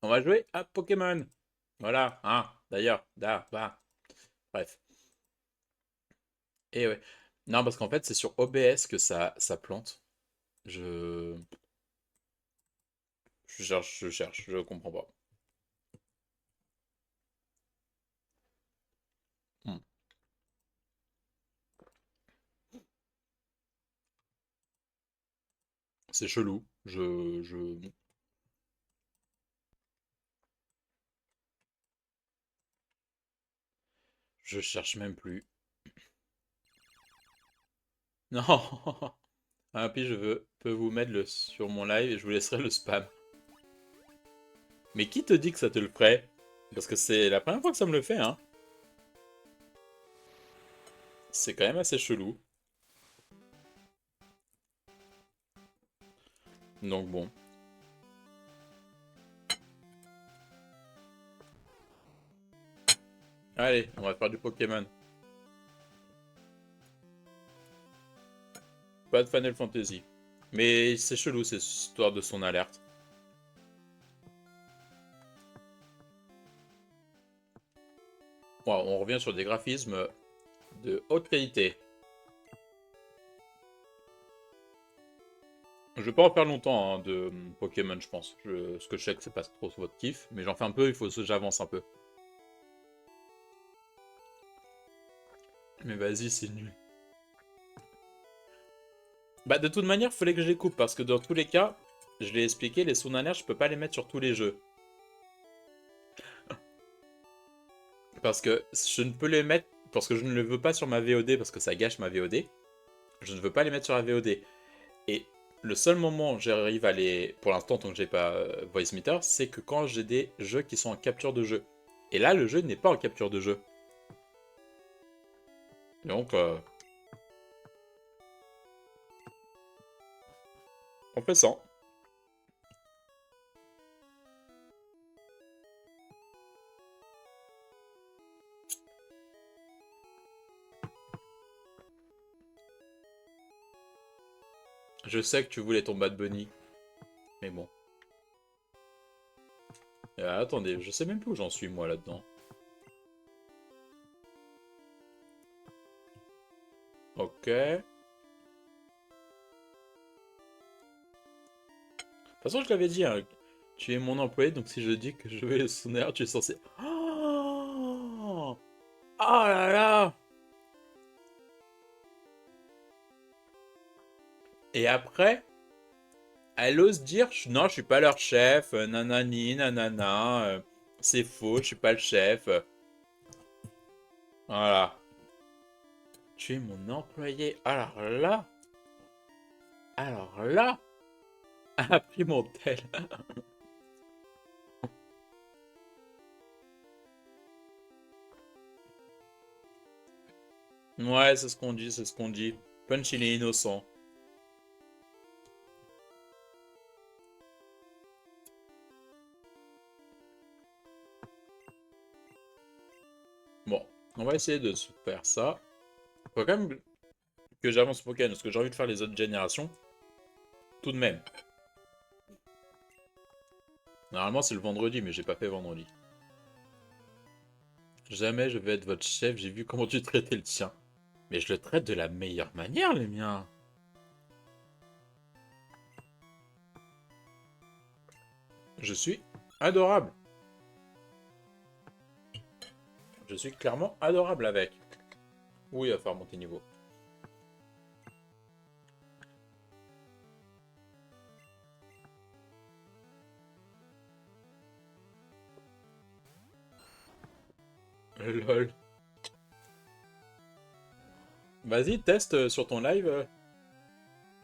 On va jouer à Pokémon. Voilà, hein, d'ailleurs, bah. Bref. Et ouais. Non, parce qu'en fait, c'est sur OBS que ça plante. Je... je comprends pas. Hmm. C'est chelou. Je cherche même plus. Non! Ah, puis peux vous mettre sur mon live et je vous laisserai le spam. Mais qui te dit que ça te le ferait? Parce que c'est la première fois que ça me le fait, hein. C'est quand même assez chelou. Donc bon. Allez, on va faire du Pokémon. Pas de Final Fantasy. Mais c'est chelou cette histoire de son alerte. Bon, on revient sur des graphismes de haute qualité. Je vais pas en faire longtemps hein, de Pokémon, je pense. Ce que je sais que c'est pas trop votre kiff, mais j'en fais un peu, il faut que j'avance un peu. Mais vas-y, c'est nul. Bah de toute manière, fallait que je les coupe, parce que dans tous les cas, je l'ai expliqué, les sous je peux pas les mettre sur tous les jeux. Parce que je ne peux les mettre, parce que je ne le veux pas sur ma VOD, parce que ça gâche ma VOD. Je ne veux pas les mettre sur la VOD. Et le seul moment où j'arrive à les... Pour l'instant, tant que j'ai pas Voice Meter, c'est que quand j'ai des jeux qui sont en capture de jeu. Et là, le jeu n'est pas en capture de jeu. Donc, on fait ça. Je sais que tu voulais ton Bad Bunny, mais bon. Attendez, je sais même plus où j'en suis moi là-dedans. Ok. De toute façon, je l'avais dit, hein, tu es mon employé, donc si je dis que je vais le sonner, tu es censé... Oh, oh là là. Et après, elle ose dire, non, je suis pas leur chef, nanani, nanana, c'est faux, je suis pas le chef. Voilà. Tu es mon employé. Alors là, elle a pris mon tel. Ouais, c'est ce qu'on dit, c'est ce qu'on dit. Punch, il est innocent. Bon, on va essayer de se faire ça. Faut quand même que j'avance Pokémon, parce que j'ai envie de faire les autres générations. Tout de même. Normalement, c'est le vendredi, mais j'ai pas fait vendredi. Jamais je vais être votre chef, j'ai vu comment tu traitais le tien. Mais je le traite de la meilleure manière, les miens. Je suis adorable. Je suis clairement adorable avec. Oui, à faire monter niveau. Lol. Vas-y, teste sur ton live.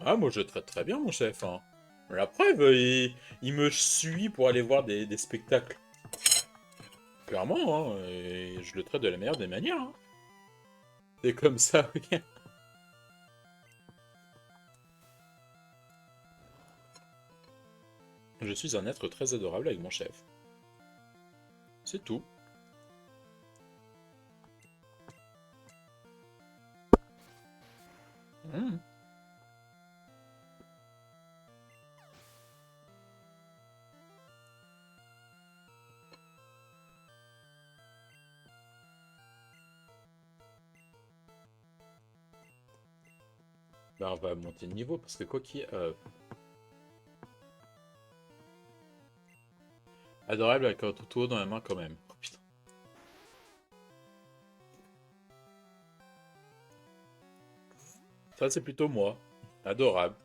Ah, moi je traite très bien mon chef. Hein. La preuve, il me suit pour aller voir des spectacles. Clairement, hein, et je le traite de la meilleure des manières. Hein. C'est comme ça, oui. Je suis un être très adorable avec mon chef. C'est tout. Hmm. Bah, on va monter de niveau parce que quoi qu'il y ait, adorable avec un toutou dans la main quand même. Oh, putain. Ça, c'est plutôt moi. Adorable.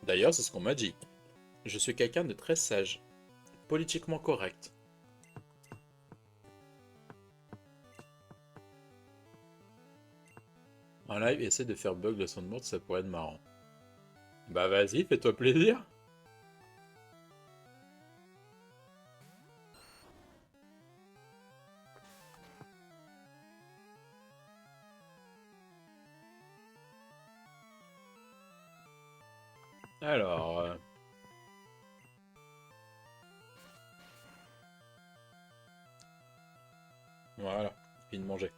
D'ailleurs, c'est ce qu'on m'a dit. Je suis quelqu'un de très sage. Politiquement correct. En live, essaie de faire bug le soundboard, ça pourrait être marrant. Bah vas-y, fais-toi plaisir. Alors, voilà, fini de manger.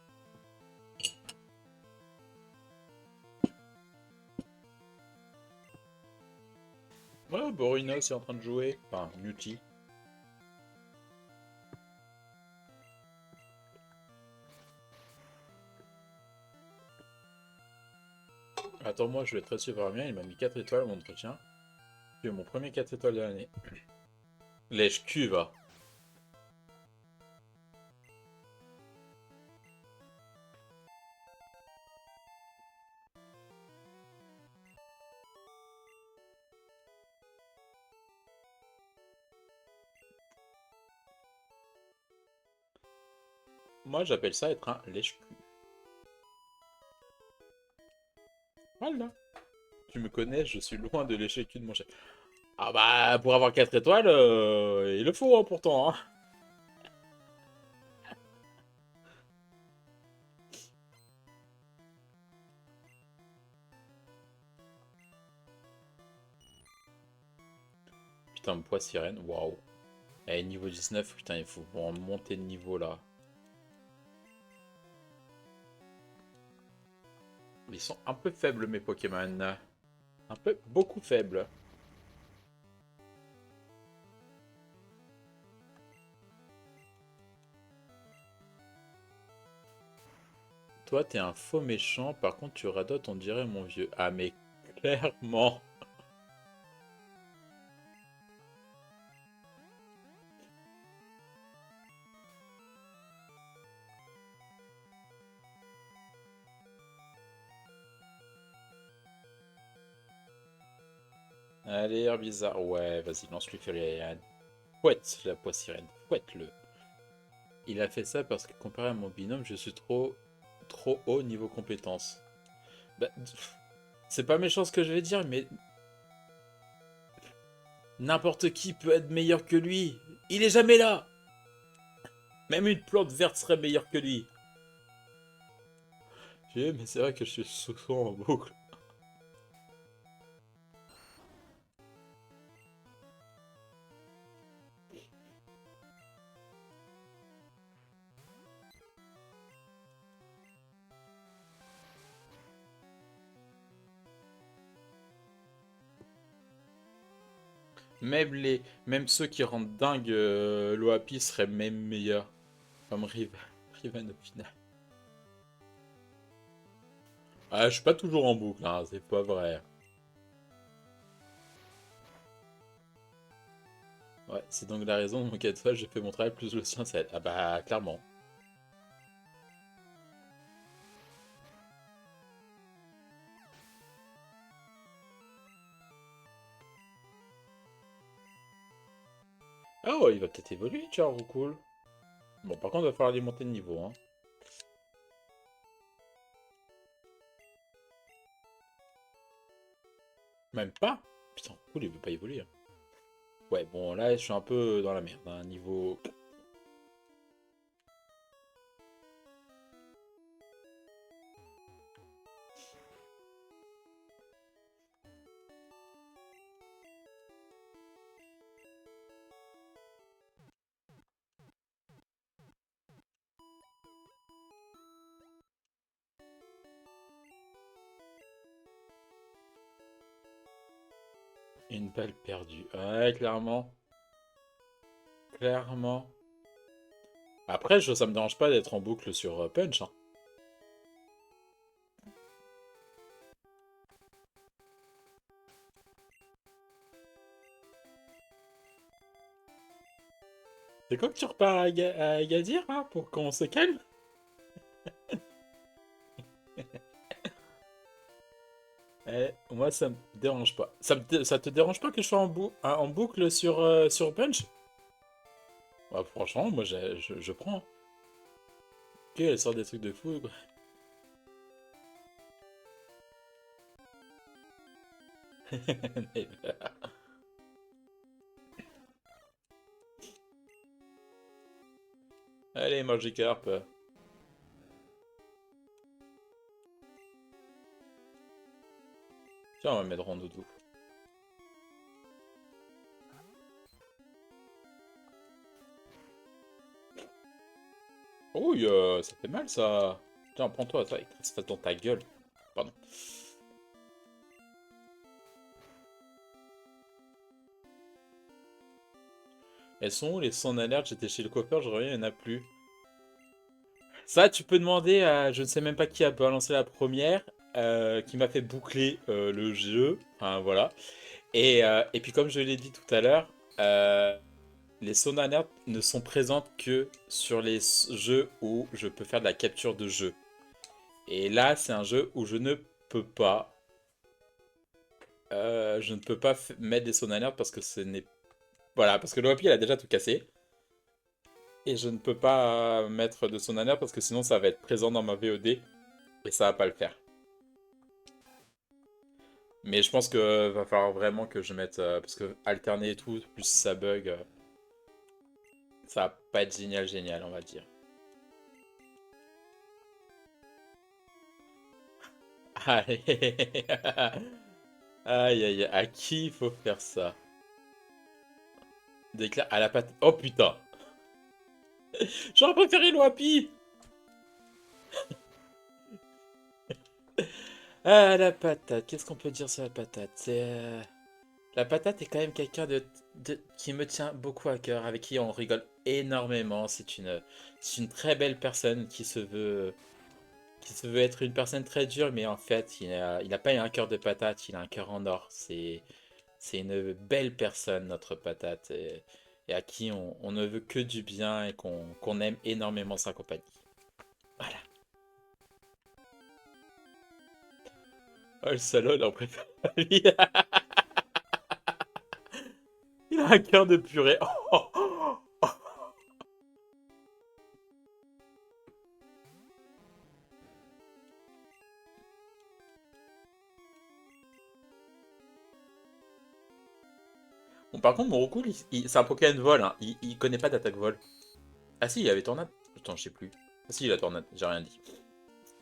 Ouais, Borino c'est en train de jouer. Enfin, Muti. Attends, moi je vais être très super bien. Il m'a mis 4 étoiles à mon entretien. C'est mon premier 4 étoiles de l'année. Lèche cul va. Moi j'appelle ça être un lèche cul. Voilà. Tu me connais, je suis loin de lécher le cul de mon chef. Ah bah, pour avoir 4 étoiles, il le faut hein, pourtant. Hein. Putain, mon poids sirène, waouh. Eh, niveau 19, putain, il faut vraiment monter de niveau là. Ils sont un peu faibles mes Pokémon. Un peu beaucoup faibles. Toi, t'es un faux méchant, par contre, tu radotes, on dirait mon vieux. Ah, mais clairement. Allez, Herbizarre. Ouais, vas-y, lance-lui Furian. Fouette la poisse sirène. Fouette-le. Il a fait ça parce que comparé à mon binôme, je suis trop haut niveau compétence. Bah, c'est pas méchant ce que je vais dire, mais n'importe qui peut être meilleur que lui. Il est jamais là. Même une plante verte serait meilleure que lui. Mais c'est vrai que je suis souvent en boucle. Même ceux qui rendent dingue l'OAPI seraient même meilleurs. Comme Riven au final. Ah, je suis pas toujours en boucle, hein, c'est pas vrai. Ouais, c'est donc la raison, donc cette fois j'ai fait mon travail plus le sien, ça aide. Ah bah, clairement. Ah ouais, il va peut-être évoluer, tu vois, cool. Bon, par contre, il va falloir lui monter de niveau, hein. Même pas. Putain, cool, il veut pas évoluer. Hein. Ouais, bon, là, je suis un peu dans la merde, hein, niveau... Une balle perdue. Ouais, clairement. Clairement. Après, ça me dérange pas d'être en boucle sur Punch, hein. C'est quoi que tu repars à Agadir, hein, pour qu'on se calme? Moi, ça me dérange pas. Ça te dérange pas que je sois en boucle sur Punch? Bah, franchement, moi, je prends. Ok, elle sort des trucs de fou, quoi. Allez, Magikarp. Tiens, on va mettre Rondoudou. Oh, ça fait mal, ça. Tiens, prends-toi, ça, se passe dans ta gueule. Pardon. Elles sont où les sons d'alerte? J'étais chez le coiffeur, je reviens, il n'y en a plus. Ça, tu peux demander à je ne sais même pas qui a balancé la première, qui m'a fait boucler le jeu. Enfin, voilà. Et puis, comme je l'ai dit tout à l'heure, les sons d'alerte ne sont présentes que sur les jeux où je peux faire de la capture de jeu. Et là, c'est un jeu où je ne peux pas. Je ne peux pas mettre des sons d'alerte parce que ce n'est. Voilà, parce que l'OAPI, elle a déjà tout cassé. Et je ne peux pas mettre de son alerte parce que sinon ça va être présent dans ma VOD et ça va pas le faire. Mais je pense que va falloir vraiment que je mette parce que alterner et tout plus ça bug, ça va pas être génial génial on va dire. Allez. Aïe aïe, à qui il faut faire ça? Déclare à la patte. Oh putain. J'aurais préféré l'OAPI. Ah la patate, qu'est-ce qu'on peut dire sur la patate? La patate est quand même quelqu'un qui me tient beaucoup à cœur, avec qui on rigole énormément. C'est une très belle personne qui se veut être une personne très dure, mais en fait, il a pas un cœur de patate, il a un cœur en or. C'est une belle personne, notre patate, et à qui on ne veut que du bien et qu'on aime énormément sa compagnie. Voilà. Oh, le salaud, il en préfère la vie. Il a un cœur de purée. Oh, oh, oh. Bon, par contre, mon Roku, c'est un Pokémon vol, hein. Il connaît pas d'attaque vol. Ah si, il avait tornade. Attends, je sais plus. Ah si, il a tornade, j'ai rien dit.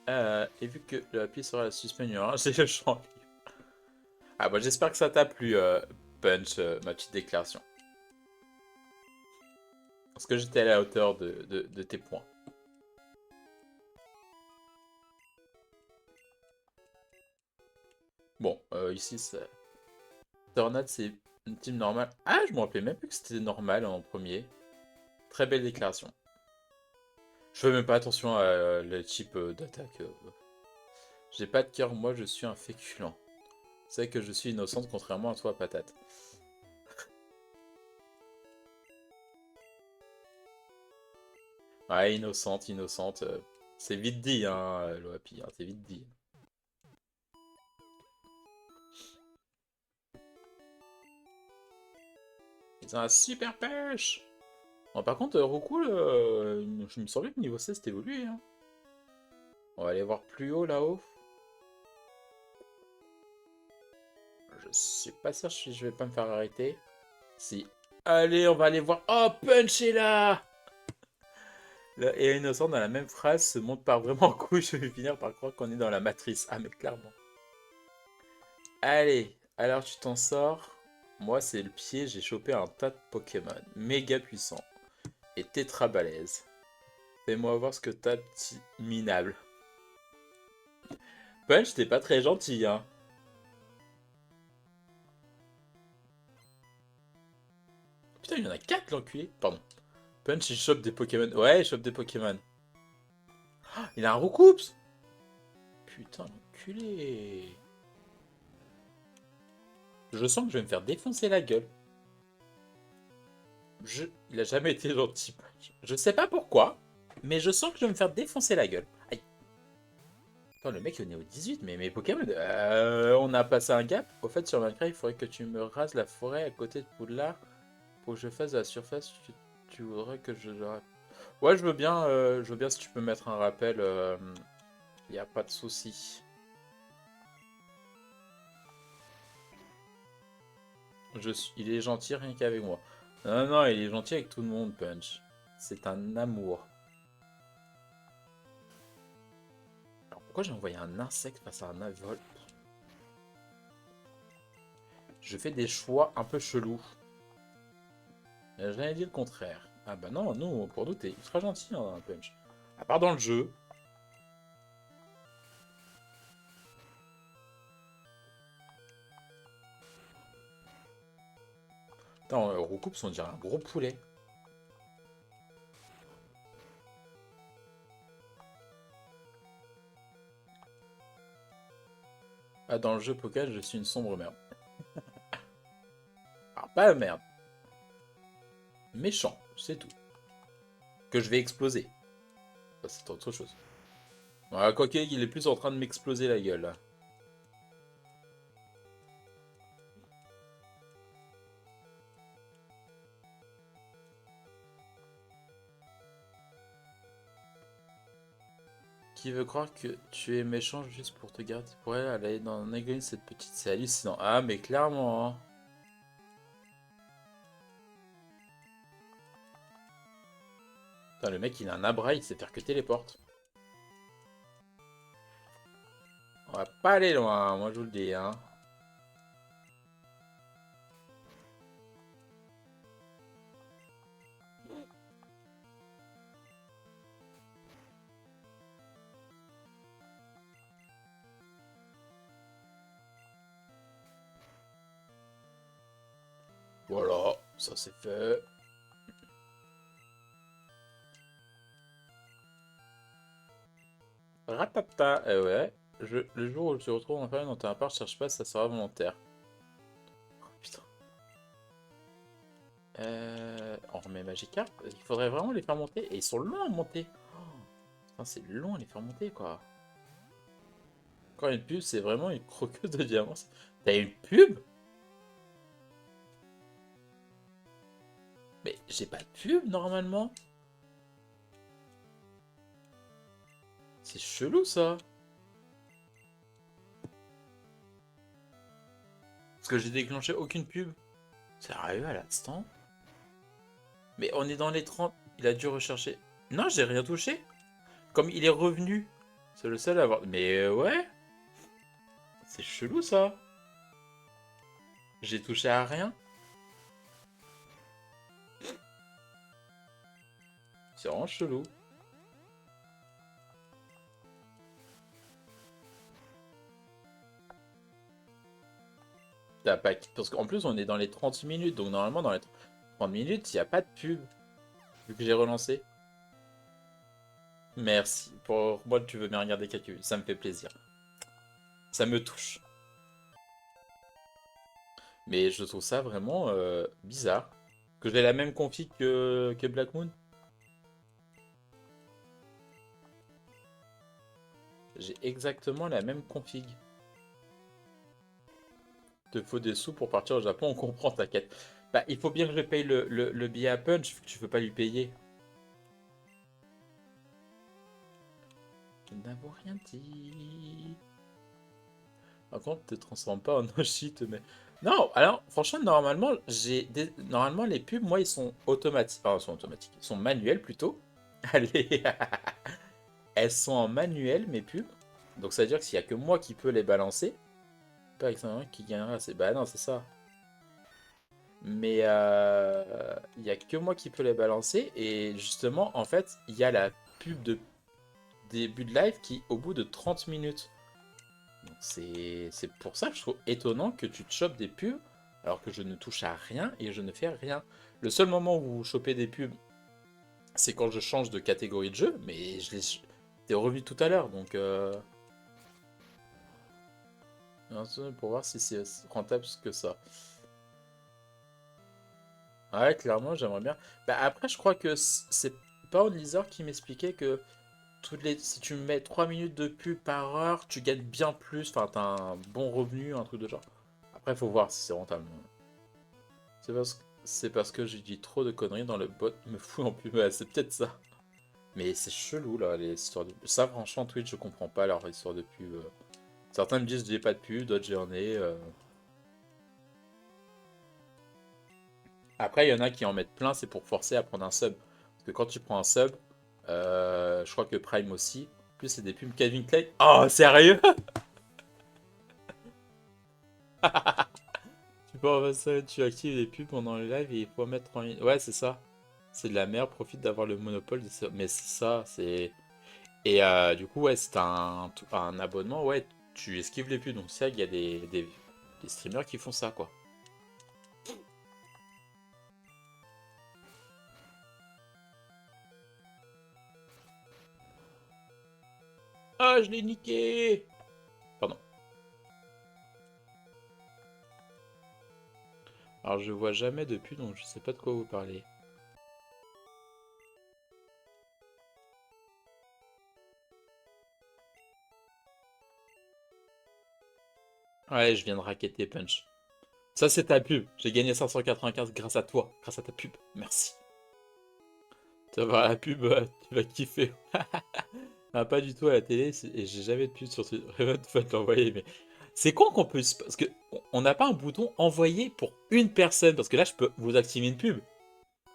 Et vu que la piste sera la suspens numéro 1, j'ai le champ. Ah bah j'espère que ça t'a plu, Punch, ma petite déclaration. Parce que j'étais à la hauteur de tes points. Bon, ici, Tornade, c'est une team normale. Ah, je me rappelais même plus que c'était normal en premier. Très belle déclaration. Je fais même pas attention à le type d'attaque. J'ai pas de cœur, moi je suis un féculent. C'est que je suis innocente contrairement à toi, patate. Ouais, innocente, innocente. C'est vite dit, hein, l'OAPI, hein, c'est vite dit. Ils ont un super pêche! Bon, par contre, Roku, je me semblais que niveau 16 c'était évolué, hein. On va aller voir plus haut là-haut. Je suis pas sûr si je vais pas me faire arrêter. Si. Allez, on va aller voir. Oh, Punch est là! Et Innocent dans la même phrase se montre par vraiment couille. Je vais finir par croire qu'on est dans la matrice. Ah, mais clairement. Allez, alors tu t'en sors. Moi, c'est le pied. J'ai chopé un tas de Pokémon. Méga puissant. Et tétra balèze. Fais-moi voir ce que t'as, petit minable. Punch, t'es pas très gentil, hein. Putain, il y en a 4 l'enculé. Pardon. Punch, il chope des Pokémon. Ouais, il chope des Pokémon. Ah, il a un Roucoups. Putain, l'enculé. Je sens que je vais me faire défoncer la gueule. Il a jamais été gentil. Je sais pas pourquoi, mais je sens que je vais me faire défoncer la gueule. Aïe. Attends, le mec il est né au 18, mais mes Pokémon, on a passé un gap. Au fait, sur Minecraft, il faudrait que tu me rases la forêt à côté de Poudlard pour que je fasse de la surface. Tu voudrais que je... Ouais, je veux bien si tu peux mettre un rappel. Y a pas de souci. Il est gentil rien qu'avec moi. Non, non, il est gentil avec tout le monde, Punch. C'est un amour. Alors pourquoi j'ai envoyé un insecte face à un avol? Je fais des choix un peu chelous. J'avais dit le contraire. Ah bah non, nous, pour nous, t'es ultra gentil, hein, Punch. À part dans le jeu. Attends, Roucoups, on dirait un gros poulet. Ah, dans le jeu Pokémon, je suis une sombre merde. Alors, pas la merde. Méchant, c'est tout. Que je vais exploser. Ça, c'est autre chose. Ouais, quoique, il est plus en train de m'exploser la gueule, là. Qui veut croire que tu es méchant juste pour te garder pour elle, aller dans un église, cette petite, c'est hallucinant. Ah, mais clairement, hein. Putain, le mec, il a un abra, il sait faire que téléporte. On va pas aller loin, hein, moi je vous le dis, hein. Voilà, ça c'est fait. Ratata, eh ouais. Le jour où je te retrouve en famille dans un appart, je cherche pas, ça sera volontaire. Oh, putain. On remet Magikarp. Il faudrait vraiment les faire monter. Et ils sont longs à monter. Oh, putain, c'est long à les faire monter, quoi. Quand une pub, c'est vraiment une croqueuse de diamants. T'as une pub? Mais j'ai pas de pub, normalement. C'est chelou, ça. Parce que j'ai déclenché aucune pub. Sérieux, à l'instant? Mais on est dans les 30. Il a dû rechercher. Non, j'ai rien touché. Comme il est revenu. C'est le seul à avoir. Mais ouais. C'est chelou ça. J'ai touché à rien. C'est vraiment chelou. T'as pas... Parce qu'en plus, on est dans les 30 minutes. Donc normalement, dans les 30 minutes, il n'y a pas de pub. Vu que j'ai relancé. Merci. Pour moi, tu veux bien regarder quelques vues. Ça me fait plaisir. Ça me touche. Mais je trouve ça vraiment bizarre. Que j'ai la même config que Black Moon. J'ai exactement la même config. Te faut des sous pour partir au Japon, on comprend, t'inquiète. Bah, il faut bien que je paye le billet à Punch, vu que tu veux pas lui payer. Je n'avoue rien dit. Par contre, te transforme pas en Oshite, mais... Non, alors, franchement, normalement, normalement, les pubs, moi, ils sont automatiques. Enfin, ils sont automatiques. Ils sont manuels, plutôt. Allez. Elles sont en manuel, mes pubs. Donc, ça veut dire que s'il y a que moi qui peux les balancer, pas exemple qui gagnera, c'est... Bah non, c'est ça. Mais il n'y a que moi qui peux les balancer. Et justement, en fait, il y a la pub de début de live qui, au bout de 30 minutes. Donc c'est pour ça que je trouve étonnant que tu te chopes des pubs alors que je ne touche à rien et je ne fais rien. Le seul moment où vous chopez des pubs, c'est quand je change de catégorie de jeu. Mais je l'ai revu tout à l'heure. Donc pour voir si c'est rentable que ça. Ouais, clairement, j'aimerais bien. Bah, après, je crois que c'est pas Onlyzor qui m'expliquait que si tu mets 3 minutes de pub par heure, tu gagnes bien plus. Enfin, t'as un bon revenu, un truc de genre. Après, faut voir si c'est rentable. C'est parce que j'ai dit trop de conneries dans le bot me fout en pub. Ouais, c'est peut-être ça. Mais c'est chelou là, les histoires de. Ça, franchement, Twitch, je comprends pas leur histoire de pub. Certains me disent j'ai pas de pub, d'autres j'en ai. Après, il y en a qui en mettent plein, c'est pour forcer à prendre un sub. Parce que quand tu prends un sub, je crois que Prime aussi, en plus c'est des pubs Calvin Klein. Oh, sérieux? Tu peux en ça, tu actives les pubs pendant le live et il faut mettre 3 minutes. Ouais, c'est ça. C'est de la merde, profite d'avoir le monopole. Mais c'est ça, c'est. Et du coup, ouais, c'est un abonnement, ouais, tu esquives les pubs. Donc, c'est vrai qu'il y a des streamers qui font ça, quoi. Ah, je l'ai niqué! Pardon. Alors, je vois jamais de pub, donc je sais pas de quoi vous parlez. Ouais, je viens de racketter Punch. Ça, c'est ta pub. J'ai gagné 595 grâce à toi, grâce à ta pub. Merci. Tu vas voir la pub, tu vas kiffer. Ah, pas du tout à la télé, et j'ai jamais de pub sur Twitter. Revan va te l'envoyer, mais c'est con qu'on puisse. Parce que on n'a pas un bouton envoyer pour une personne. Parce que là, je peux vous activer une pub.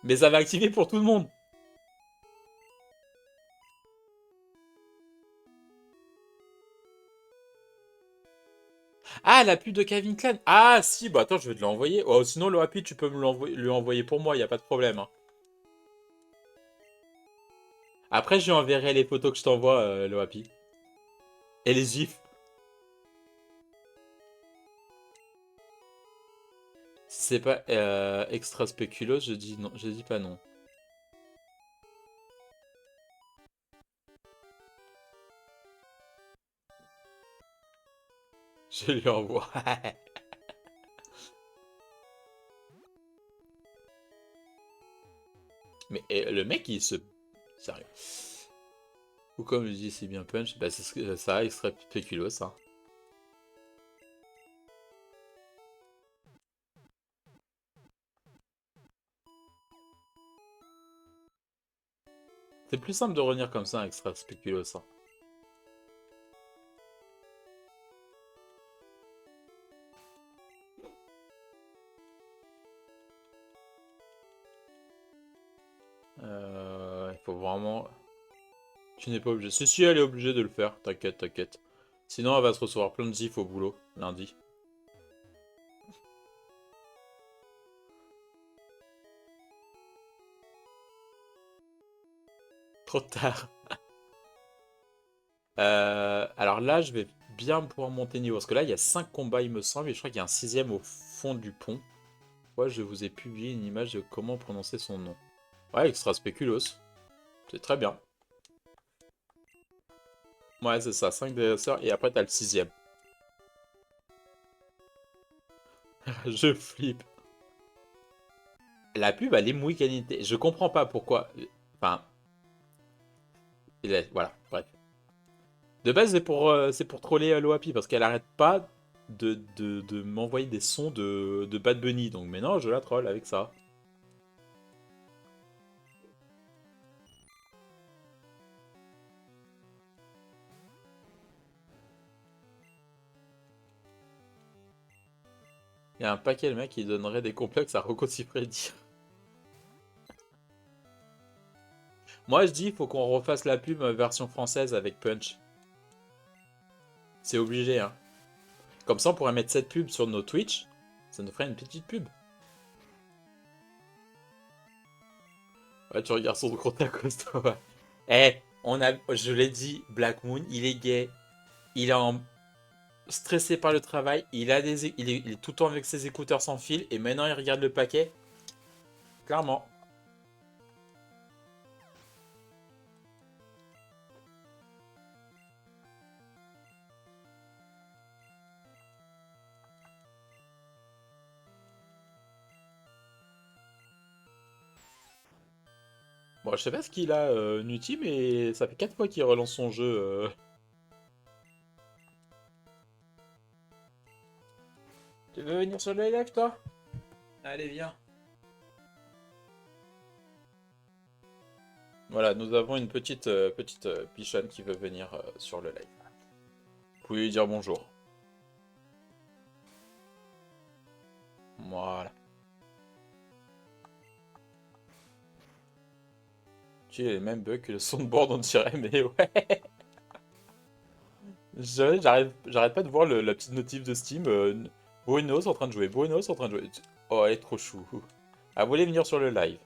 Mais ça va activer pour tout le monde. Ah, la pub de Calvin Klein. Ah, si, bah attends, je vais te l'envoyer. Oh, sinon, le rapide, tu peux me l'envoyer, lui envoyer pour moi, y a pas de problème, hein. Après, je lui enverrai les photos que je t'envoie, le Happy. Et les gifs. Si c'est pas extra spéculoos, je dis non, je dis pas non. Je lui envoie. Mais le mec, il se. Sérieux. Ou comme je dis, c'est bien punch, bah c'est ça, extra spéculoos, hein. C'est plus simple de revenir comme ça, extra spéculoos, hein. Il faut vraiment. Tu n'es pas obligé. Si, elle est obligée de le faire, t'inquiète, t'inquiète. Sinon, elle va se recevoir plein de gifs au boulot, lundi. Trop tard. Alors là, je vais bien pouvoir monter niveau. Parce que là, il y a 5 combats, il me semble. Et je crois qu'il y a un sixième au fond du pont. Ouais, je vous ai publié une image de comment prononcer son nom. Ouais, extra spéculoos. C'est très bien. Ouais, c'est ça, 5 dresseurs. Et après, t'as le sixième. Je flippe. La pub, elle est muy qualité. Je comprends pas pourquoi. Enfin, voilà, bref. De base, c'est pour troller l'OAPI. Parce qu'elle arrête pas de m'envoyer des sons de Bad Bunny. Donc maintenant, je la troll avec ça. Il y a un paquet de mecs qui donnerait des complexes à Rocco Siffredi. Moi, je dis, il faut qu'on refasse la pub version française avec Punch. C'est obligé, hein. Comme ça, on pourrait mettre cette pub sur nos Twitch. Ça nous ferait une petite pub. Ouais, tu regardes son compte à cause toi. Eh, je l'ai dit, Black Moon, il est gay. Il est stressé par le travail. Il est tout le temps avec ses écouteurs sans fil. Et maintenant, il regarde le paquet. Clairement. Bon, je sais pas ce qu'il a, Nutty, mais ça fait 4 fois qu'il relance son jeu. Tu veux venir sur le live, toi? Allez, viens. Voilà, nous avons une petite pichonne qui veut venir sur le live. Vous pouvez lui dire bonjour. Voilà. Tu as les mêmes bugs que le soundboard, on dirait, mais ouais. J'arrête pas de voir la petite notif de Steam. Bruno, c'est en train de jouer. Bruno, c'est en train de jouer. Oh, elle est trop chou. Ah, vous voulez venir sur le live?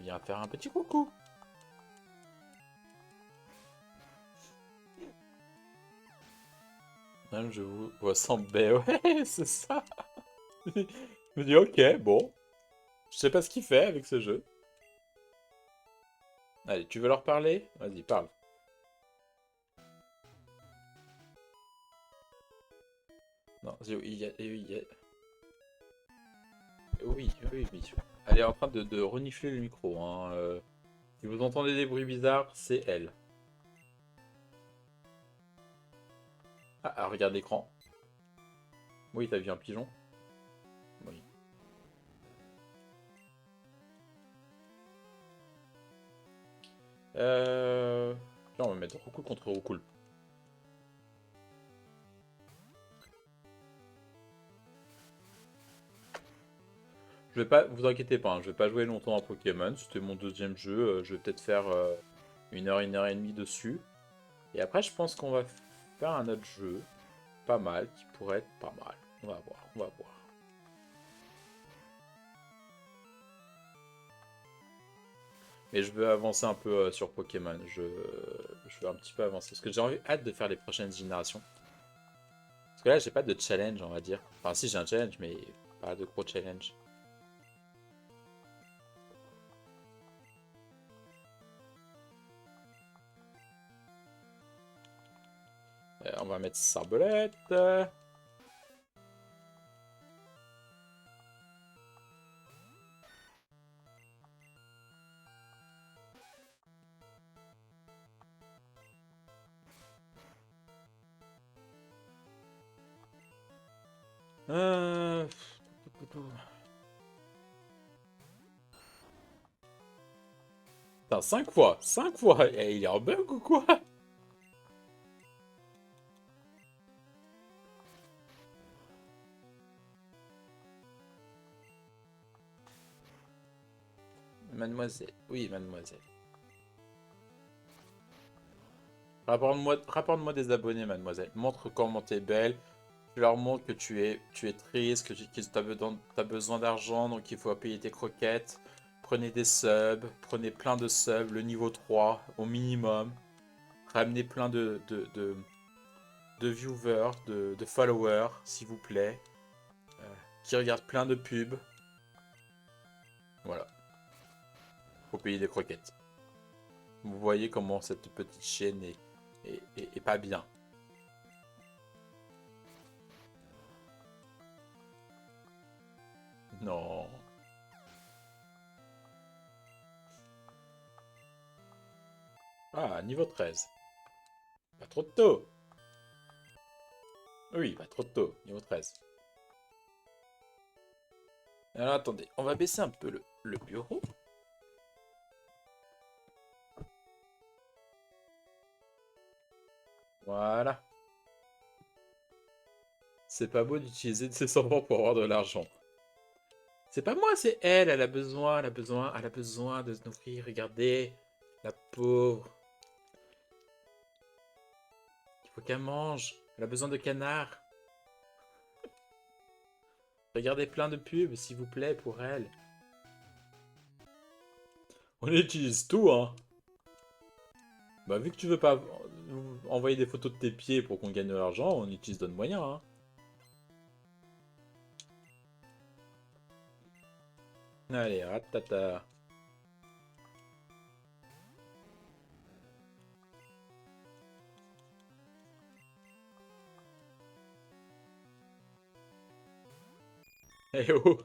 Viens faire un petit coucou. Même je vous vois sans baie. Ouais, c'est ça. Je me dis, ok, bon. Je sais pas ce qu'il fait avec ce jeu. Allez, tu veux leur parler? Vas-y, parle. Non, oui, oui, oui. Elle est en train de renifler le micro, hein. Si vous entendez des bruits bizarres, c'est elle. Ah, regarde l'écran. Oui, t'as vu un pigeon? Oui. Là, on va mettre Roucoule contre Roucoule. Je vais pas, vous inquiétez pas, hein, je vais pas jouer longtemps à Pokémon. C'était mon deuxième jeu. Je vais peut-être faire une heure et demie dessus. Et après, je pense qu'on va faire un autre jeu. Pas mal, qui pourrait être pas mal. On va voir, on va voir. Mais je veux avancer un peu sur Pokémon. Je veux un petit peu avancer. Parce que hâte de faire les prochaines générations. Parce que là, j'ai pas de challenge, on va dire. Enfin, si, j'ai un challenge, mais pas de gros challenge. On va mettre Sarbelette. Euh... Putain, 5 fois! 5 fois! Eh, il est en bug ou quoi? Mademoiselle. Oui, mademoiselle. Rapporte-moi des abonnés, mademoiselle. Montre comment t'es belle. Tu leur montres que tu es triste, que t'as besoin d'argent, donc il faut payer tes croquettes. Prenez des subs, prenez plein de subs, le niveau 3 au minimum. Ramenez plein de viewers, de followers, s'il vous plaît. Qui regardent plein de pubs. Voilà, faut payer des croquettes. Vous voyez comment cette petite chaîne est pas bien. Non. Ah, niveau 13. Pas trop de tôt. Oui, pas trop de tôt. Niveau 13. Alors attendez, on va baisser un peu le bureau. Voilà. C'est pas beau d'utiliser de ses enfants pour avoir de l'argent. C'est pas moi, c'est elle. Elle a besoin de se nourrir. Regardez, la pauvre. Il faut qu'elle mange. Elle a besoin de canard. Regardez plein de pubs, s'il vous plaît, pour elle. On utilise tout, hein. Bah, vu que tu veux pas envoyer des photos de tes pieds pour qu'on gagne de l'argent, on utilise d'autres moyens, hein. Allez, ratata. Eh oh.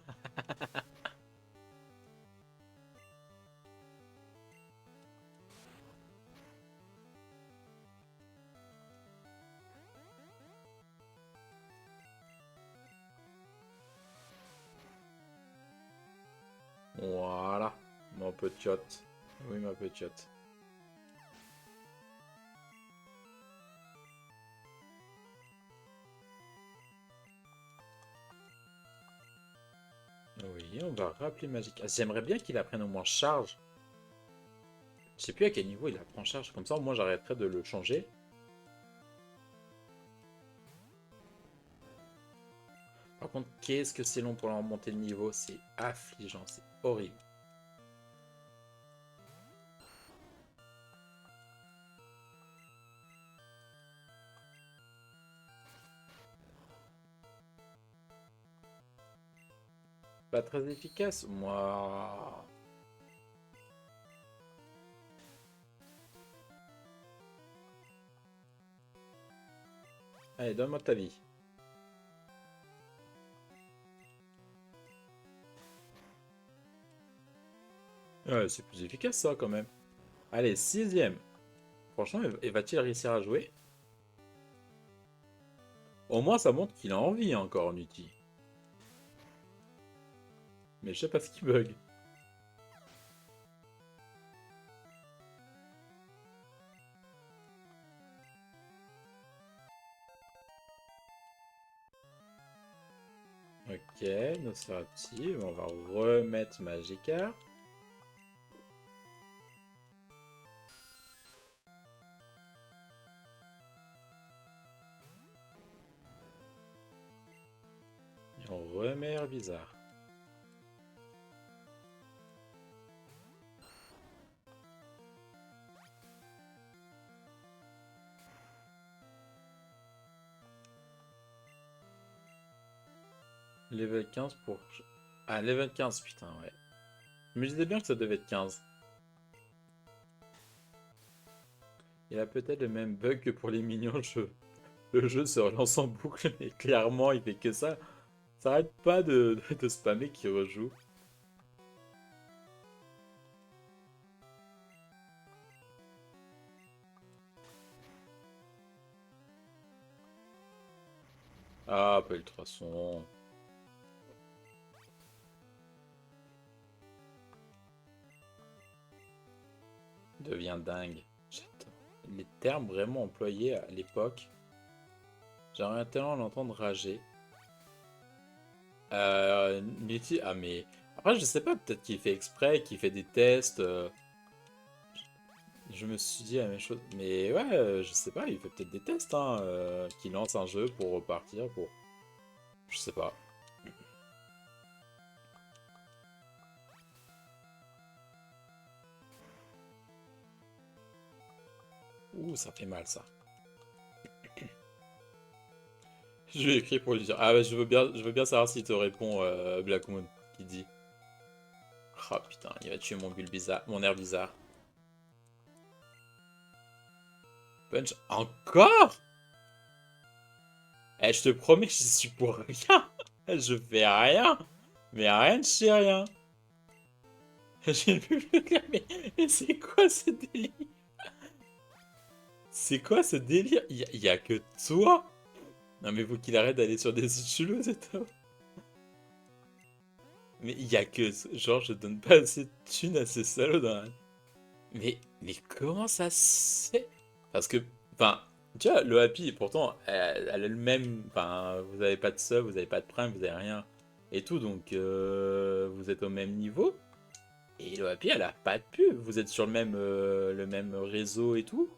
petite. Oui, ma petite. Oui, on va rappeler Magic. J'aimerais bien qu'il apprenne au moins charge. Je sais plus à quel niveau il apprend charge. Comme ça, au moins, j'arrêterai de le changer. Par contre, qu'est-ce que c'est long pour leur monter le niveau. C'est affligeant, c'est horrible. Pas très efficace, moi. Allez, donne-moi ta vie. Ouais, c'est plus efficace ça quand même. Allez, sixième. Franchement, et va-t-il réussir à jouer? Au moins, ça montre qu'il a envie encore, Nuti. Mais je sais pas ce qui bug. Ok, Nosferatu, on va remettre Magikarp. Et on remet Herbizarre. Level 15 pour... Ah, level 15, putain, ouais. Je me disais bien que ça devait être 15. Il a peut-être le même bug que pour les minions, le jeu se relance en boucle, et clairement, il fait que ça. Ça arrête pas de spammer qui rejoue. Ah, pas ultrason. Devient dingue. J'adore. Les termes vraiment employés à l'époque. J'aimerais tellement l'entendre rager. Nutty, ah mais... Après, je sais pas, peut-être qu'il fait exprès, qu'il fait des tests. Je me suis dit la même chose. Mais ouais, je sais pas, il fait peut-être des tests, hein. Qu'il lance un jeu pour repartir, pour... Je sais pas. Ouh, ça fait mal, ça. Je lui ai écrit pour lui dire... Ah ouais, je veux bien savoir s'il te répond, Black Moon, qui dit... Ah putain, il va tuer mon Bulbizarre, mon Herbizarre. Punch, encore? Eh, je te promets que je suis pour rien. Je fais rien. Mais rien de chez rien. J'ai vu le gars, mais c'est quoi ce délire? C'est quoi ce délire? Y a que toi? Non mais faut qu'il arrête d'aller sur des sites chelous, cet homme. Mais il y a que... Genre, je donne pas assez de thunes à ces salauds dans la... Mais comment ça se fait? Parce que, enfin, tu vois, le Happy, pourtant, elle a le même... Enfin, vous avez pas de sub, vous avez pas de prime, vous avez rien. Et tout, donc vous êtes au même niveau. Et le Happy, elle a pas de pub. Vous êtes sur le même réseau et tout.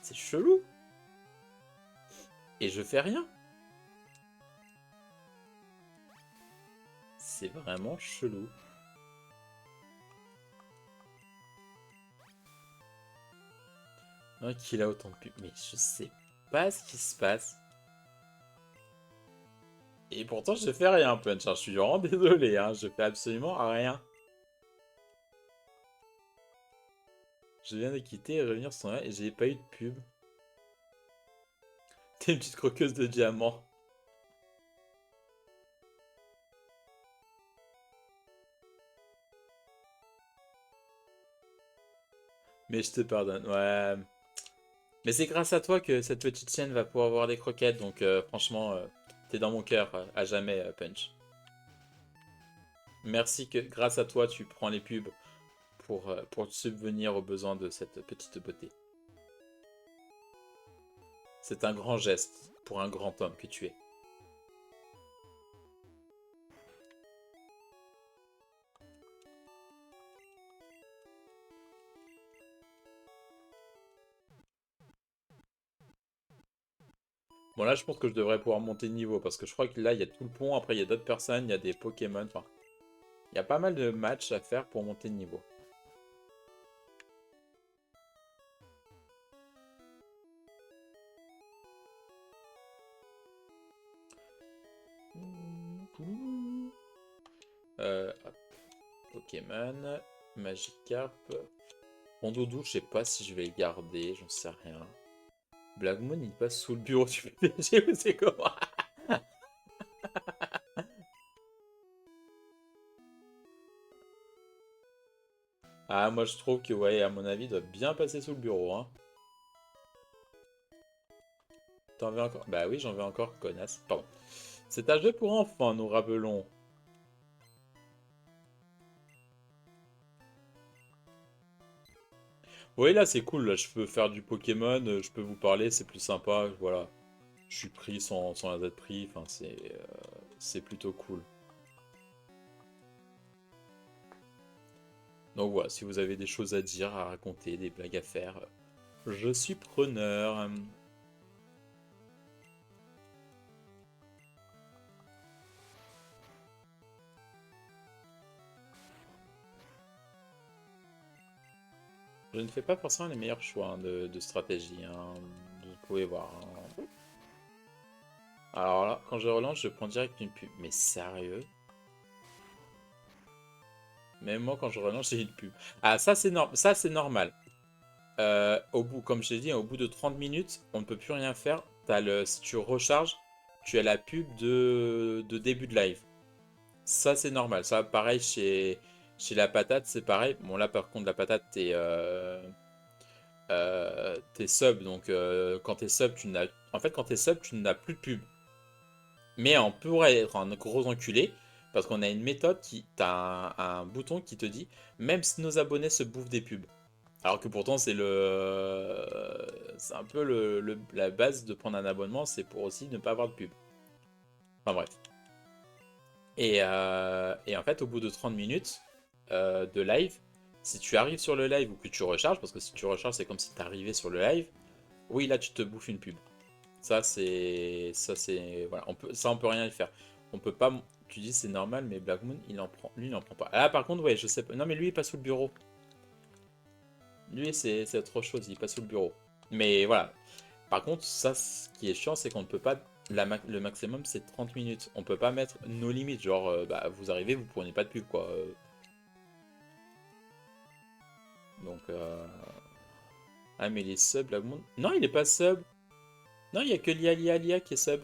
C'est chelou. Et je fais rien. C'est vraiment chelou. Qu'il a autant de pubs. Mais je sais pas ce qui se passe. Et pourtant, je fais rien, Punch. Hein. Je suis vraiment désolé. Hein. Je fais absolument rien. Je viens de quitter et revenir sans rien et j'ai pas eu de pub. T'es une petite croqueuse de diamant. Mais je te pardonne. Ouais. Mais c'est grâce à toi que cette petite chienne va pouvoir avoir des croquettes. Donc franchement, t'es dans mon cœur à jamais, Punch. Merci que grâce à toi, tu prends les pubs pour subvenir aux besoins de cette petite beauté. C'est un grand geste pour un grand homme que tu es. Bon là je pense que je devrais pouvoir monter de niveau parce que je crois que là il y a tout le pont, après il y a d'autres personnes, il y a des Pokémon, enfin... Il y a pas mal de matchs à faire pour monter de niveau. Hop. Pokémon, Magikarp. Rondoudou, je sais pas si je vais le garder, j'en sais rien. Blackmoon, il passe sous le bureau du PDG ou c'est comment? Ah, moi je trouve que, ouais, à mon avis, il doit bien passer sous le bureau, hein. T'en veux encore? Bah oui, j'en veux encore, connasse. Pardon. C'est un jeu pour enfants, nous rappelons. Oui, là c'est cool, là je peux faire du Pokémon, je peux vous parler, c'est plus sympa, voilà. Je suis pris sans être pris, enfin c'est plutôt cool. Donc voilà, si vous avez des choses à dire, à raconter, des blagues à faire, je suis preneur. Je ne fais pas forcément les meilleurs choix hein, de stratégie, hein, vous pouvez voir. Hein. Alors là, quand je relance, je prends direct une pub. Mais sérieux? Même moi, quand je relance, j'ai une pub. Ah, ça c'est normal. Comme je l'ai dit, au bout de 30 minutes, on ne peut plus rien faire. Si tu recharges, tu as la pub de début de live. Ça, c'est normal. Ça, pareil, chez la patate, c'est pareil. Bon, là, par contre, la patate, t'es sub. Donc, quand t'es sub, En fait, quand t'es sub, tu n'as plus de pub. Mais on pourrait être un gros enculé. Parce qu'on a une méthode T'as un bouton qui te dit même si nos abonnés se bouffent des pubs. Alors que pourtant, c'est un peu la base de prendre un abonnement, c'est pour aussi ne pas avoir de pub. Enfin bref. Et en fait, au bout de 30 minutes de live, si tu arrives sur le live ou que tu recharges, parce que si tu recharges, c'est comme si tu arrivais sur le live, oui, là, tu te bouffes une pub. Voilà, on peut rien y faire. On peut pas, tu dis c'est normal, mais Black Moon, lui, il en prend pas. Ah, par contre, ouais, je sais pas. Non, mais lui, il passe sous le bureau. Lui, c'est autre chose, il passe sous le bureau. Mais voilà. Par contre, ça, ce qui est chiant, c'est qu'on ne peut pas. Le maximum, c'est 30 minutes. On peut pas mettre nos limites. Genre, bah, vous arrivez, vous prenez pas de pub, quoi. Donc, ah, mais les subs, là, non, il est pas sub. Non, il y a que Lia qui est sub.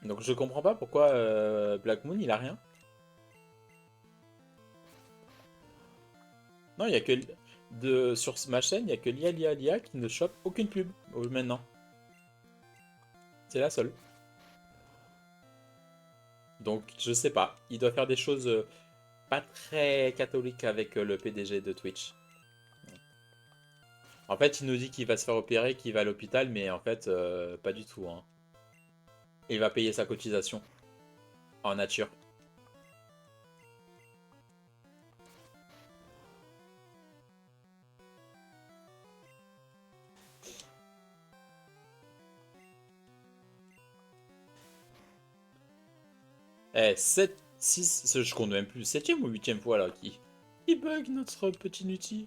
Donc, je comprends pas pourquoi Black Moon, il a rien. Non, il y a que. Sur ma chaîne, il y a que Lia qui ne chope aucune pub maintenant. C'est la seule. Donc, je sais pas. Il doit faire des choses pas très catholiques avec le PDG de Twitch. En fait, il nous dit qu'il va se faire opérer, qu'il va à l'hôpital, mais en fait, pas du tout. Hein. Il va payer sa cotisation en nature. Eh, 7, 6, je compte même plus. Septième ou huitième fois là qui bug notre petit Nuti.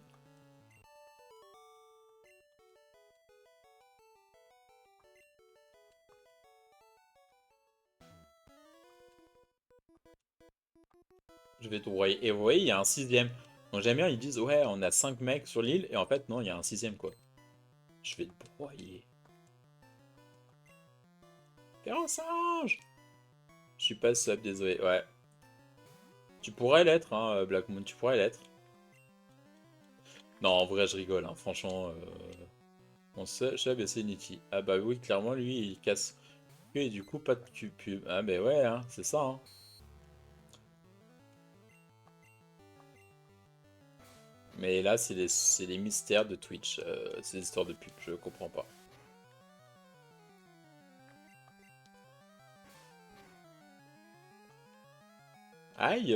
Je vais te broyer. Et vous voyez, il y a un sixième. Donc j'aime bien, ils disent ouais, on a 5 mecs sur l'île, et en fait, non, il y a un sixième quoi. Je vais te broyer. T'es un singe! Je suis pas sub, désolé. Ouais. Tu pourrais l'être, hein, Black Moon, tu pourrais l'être. Non, en vrai, je rigole, hein, franchement. On sait, Cheb et c'est Niti. Ah bah oui, clairement, lui, il casse. Et du coup, pas de pub. Ah bah ouais, hein, c'est ça. Hein. Mais là, c'est les mystères de Twitch. C'est des histoires de pub, je comprends pas. Aïe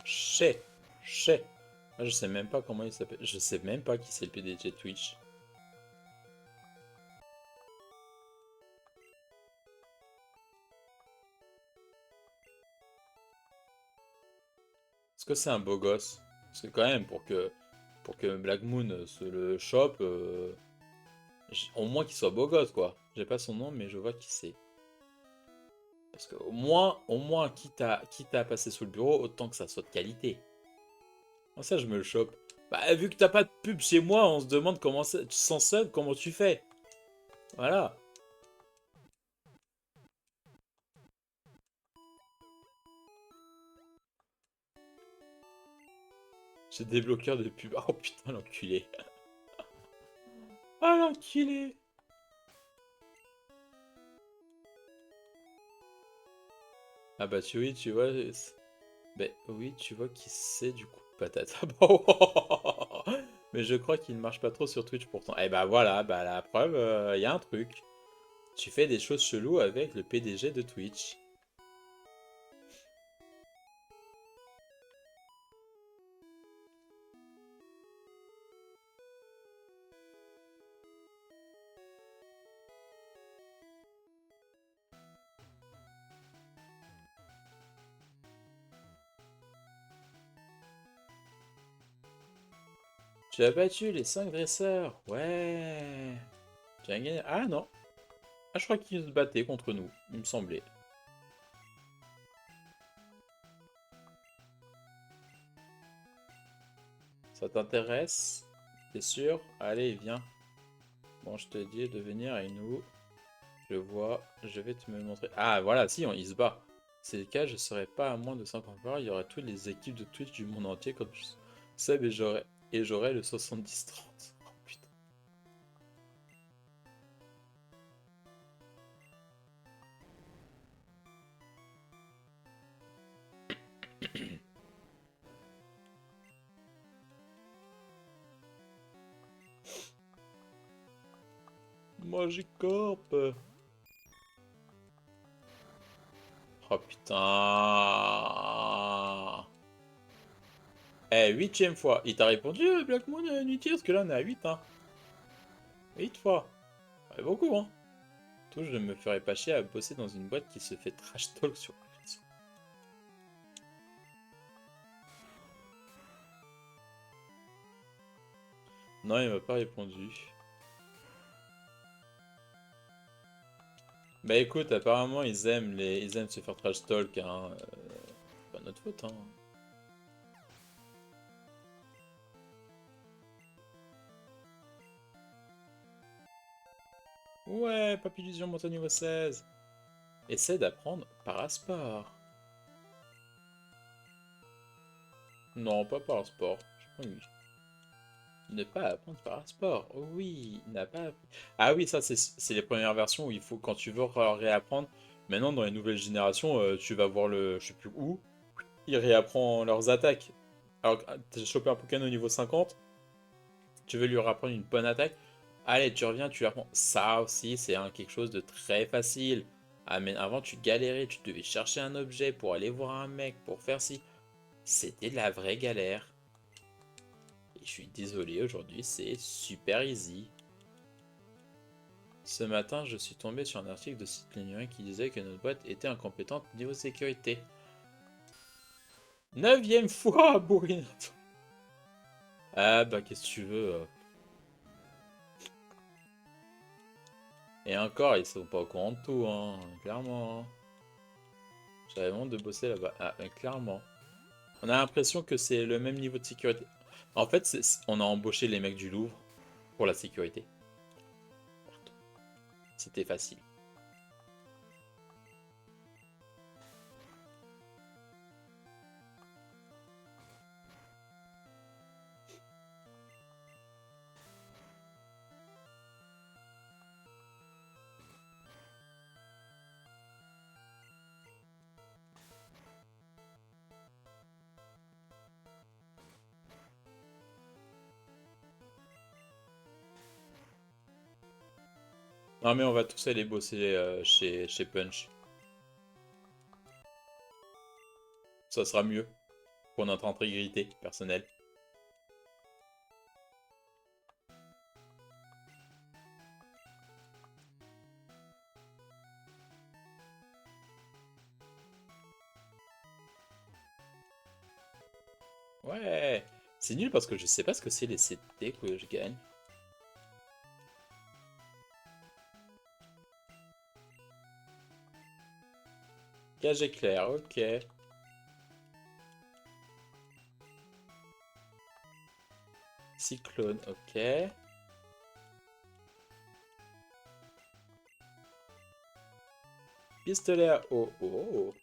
Chez Chez Ah, je sais même pas comment il s'appelle. Je sais même pas qui c'est le PDG de Twitch. Est-ce que c'est un beau gosse? Parce que quand même, pour que Black Moon se le chope, au moins qu'il soit beau gosse, quoi. J'ai pas son nom, mais je vois qui c'est. Parce que au moins, quitte à passer sous le bureau, autant que ça soit de qualité. Moi, ça, je me le chope. Bah, vu que t'as pas de pub chez moi, on se demande comment ça, sans sub, comment tu fais. Voilà. J'ai des bloqueurs de pub. Oh putain, l'enculé. Ah, l'enculé. Ah bah, oui, tu vois. Ben oui, tu vois qui c'est du coup, patata. Mais je crois qu'il ne marche pas trop sur Twitch pourtant. Eh bah voilà, bah la preuve, il y a un truc. Tu fais des choses cheloues avec le PDG de Twitch. Tu as battu les 5 dresseurs. Ouais. Tu as gagné. Ah non. Ah, je crois qu'ils se battaient contre nous, il me semblait. Ça t'intéresse? T'es sûr? Allez, viens. Bon, je te dis de venir avec nous. Je vois, je vais te me montrer. Ah, voilà, si, il se bat. C'est le cas, je serais pas à moins de 50 joueurs. Il y aurait toutes les équipes de Twitch du monde entier comme Seb et j'aurais le 70-30. Oh putain. Magicorp. Oh putain. Eh, huitième fois. Il t'a répondu, Black Moon, inutile, parce que là on est à 8, hein. 8 fois. Ouais, beaucoup, hein. Tout, je ne me ferais pas chier à bosser dans une boîte qui se fait trash talk sur Twitch. Non, il m'a pas répondu. Bah écoute, apparemment ils aiment se faire trash talk, hein. Pas notre faute, hein. Ouais, Papillusion monte au niveau 16. Essaie d'apprendre Parasport. Non, pas Parasport. Je pas oui. Ne pas apprendre Parasport. Oh oui, il n'a pas appris. Ah oui, ça c'est les premières versions où il faut, quand tu veux réapprendre. Maintenant, dans les nouvelles générations, tu vas voir le, je sais plus où, il réapprend leurs attaques. Alors, t'as chopé un Pokémon au niveau 50, tu veux lui apprendre une bonne attaque. Allez, tu reviens, tu apprends. Ça aussi, c'est quelque chose de très facile. Ah, mais avant, tu galérais, tu devais chercher un objet pour aller voir un mec, pour faire ci. C'était de la vraie galère. Et je suis désolé, aujourd'hui, c'est super easy. Ce matin, je suis tombé sur un article de site numérique qui disait que notre boîte était incompétente niveau sécurité. Neuvième fois, bourrine. Ah bah qu'est-ce que tu veux. Et encore, ils sont pas au courant de tout, hein, clairement, hein. J'avais honte de bosser là-bas. Ah, clairement. On a l'impression que c'est le même niveau de sécurité. En fait, on a embauché les mecs du Louvre pour la sécurité. C'était facile. Non, mais on va tous aller bosser chez Punch. Ça sera mieux pour notre intégrité personnelle. Ouais, c'est nul parce que je sais pas ce que c'est les CT que je gagne. Cage éclair, ok. Cyclone, ok. Pistolet à eau, oh.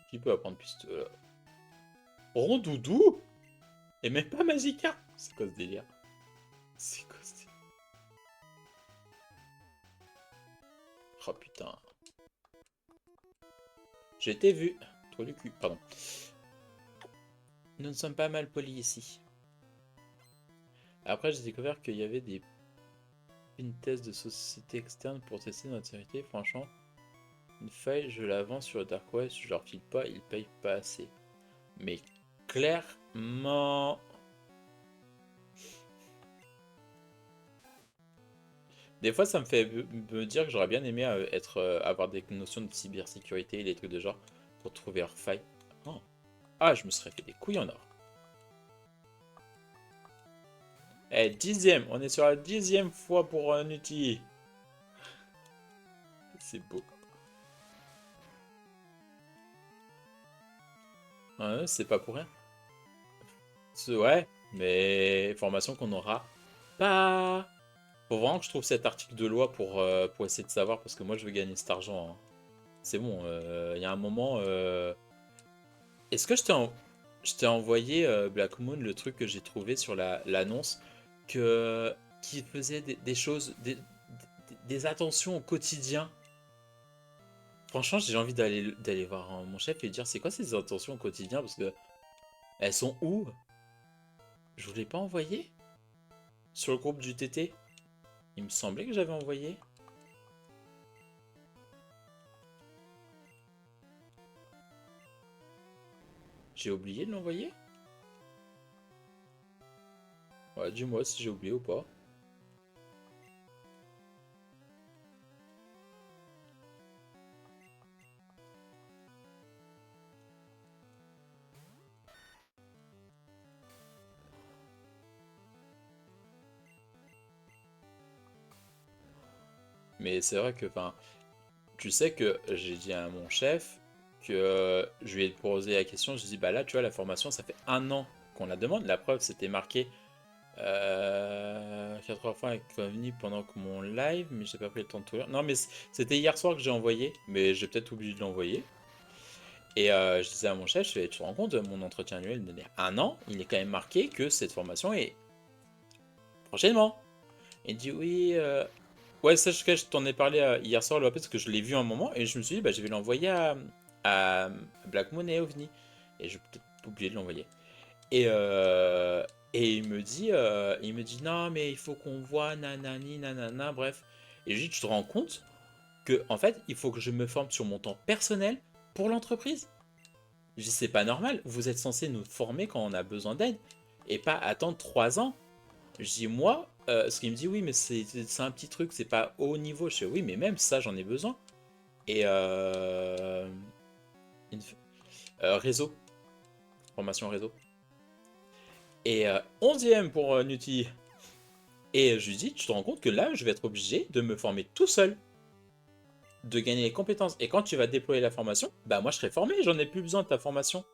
Qui peut apprendre pistolet? Rondoudou? Et même pas Magikarp? C'est quoi ce délire? C'est quoi ce délire? Oh putain. J'ai été vu. Trop du cul, pardon. Nous ne sommes pas mal polis ici. Après, j'ai découvert qu'il y avait des tests de société externe pour tester notre sécurité. Franchement, une faille, je la vends sur le Dark Web. Si je leur file pas, ils payent pas assez. Mais clairement... Des fois, ça me fait me dire que j'aurais bien aimé avoir des notions de cybersécurité et des trucs de genre pour trouver leur faille. Oh. Ah, je me serais fait des couilles en or. Eh, 10e, on est sur la 10e fois pour un outil. C'est beau. C'est pas pour rien. Ouais, mais formation qu'on n'aura pas. Faut vraiment que je trouve cet article de loi pour essayer de savoir, parce que moi je veux gagner cet argent, hein. C'est bon, il y a un moment... Est-ce que je t'ai envoyé, Black Moon, le truc que j'ai trouvé sur l'annonce qui faisait des choses, des attentions au quotidien. Franchement, j'ai envie d'aller voir mon chef et lui dire c'est quoi ces attentions au quotidien parce que elles sont où? Je vous l'ai pas envoyé sur le groupe du TT? Il me semblait que j'avais envoyé. J'ai oublié de l'envoyer? Ouais, dis-moi si j'ai oublié ou pas. Mais c'est vrai que, enfin, tu sais que j'ai dit à mon chef que je lui ai posé la question. Je lui ai dit, bah là, tu vois, la formation, ça fait un an qu'on la demande. La preuve, c'était marqué 80 fois avec Convenu pendant que mon live, mais j'ai pas pris le temps de tout lire. Non, mais c'était hier soir que j'ai envoyé, mais j'ai peut-être oublié de l'envoyer. Et je disais à mon chef, tu te rends compte, mon entretien annuel il y a un an, il est quand même marqué que cette formation est prochainement. Il dit oui, ouais, ça je t'en ai parlé hier soir, parce que je l'ai vu un moment et je me suis dit, bah, je vais l'envoyer à Black Moon et OVNI. Et je vais peut-être oublier de l'envoyer. Et, il me dit non, mais il faut qu'on voit nanani, nanana, bref. Et je lui dis, tu te rends compte que, en fait, il faut que je me forme sur mon temps personnel pour l'entreprise. Je dis, c'est pas normal, vous êtes censé nous former quand on a besoin d'aide et pas attendre 3 ans. Je dis, moi, ce qu'il me dit, oui, mais c'est un petit truc, c'est pas haut niveau. Je dis, oui, mais même ça, j'en ai besoin. Et réseau, formation réseau. Et 11e pour Nutty. Et je lui dis, tu te rends compte que là, je vais être obligé de me former tout seul, de gagner les compétences. Et quand tu vas déployer la formation, bah moi je serai formé, j'en ai plus besoin de ta formation.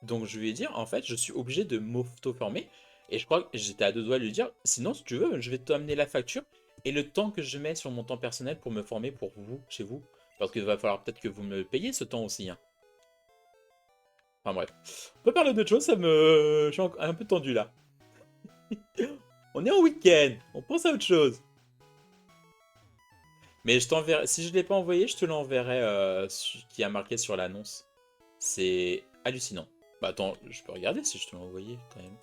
Donc je lui ai dit, en fait, je suis obligé de m'auto-former. Et je crois que j'étais à deux doigts de lui dire, sinon, si tu veux, je vais t'amener la facture et le temps que je mets sur mon temps personnel pour me former pour vous, chez vous. Parce qu'il va falloir peut-être que vous me payiez ce temps aussi, hein. Enfin bref. On peut parler d'autre chose, je suis un peu tendu là. On est en week-end, on pense à autre chose. Mais je t'enverrai, si je ne l'ai pas envoyé, je te l'enverrai qui a marqué sur l'annonce. C'est hallucinant. Bah attends, je peux regarder si je te l'ai envoyé quand même.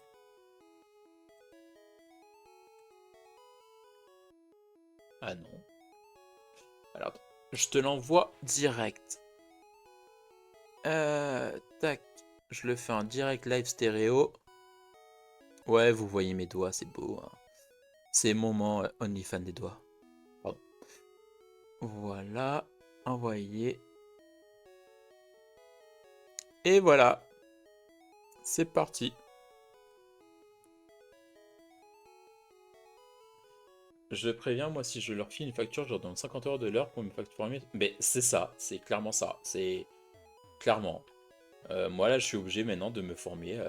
Ah non. Alors, je te l'envoie direct. Tac. Je le fais en direct live stéréo. Ouais, vous voyez mes doigts, c'est beau. Hein. C'est moment OnlyFans des doigts. Pardon. Voilà. Envoyé. Et voilà. C'est parti. Je préviens, moi, si je leur file une facture, je leur donne 50 € de l'heure pour me facturer. Mais c'est ça, c'est clairement ça. C'est clairement. Moi, là, je suis obligé maintenant de me former.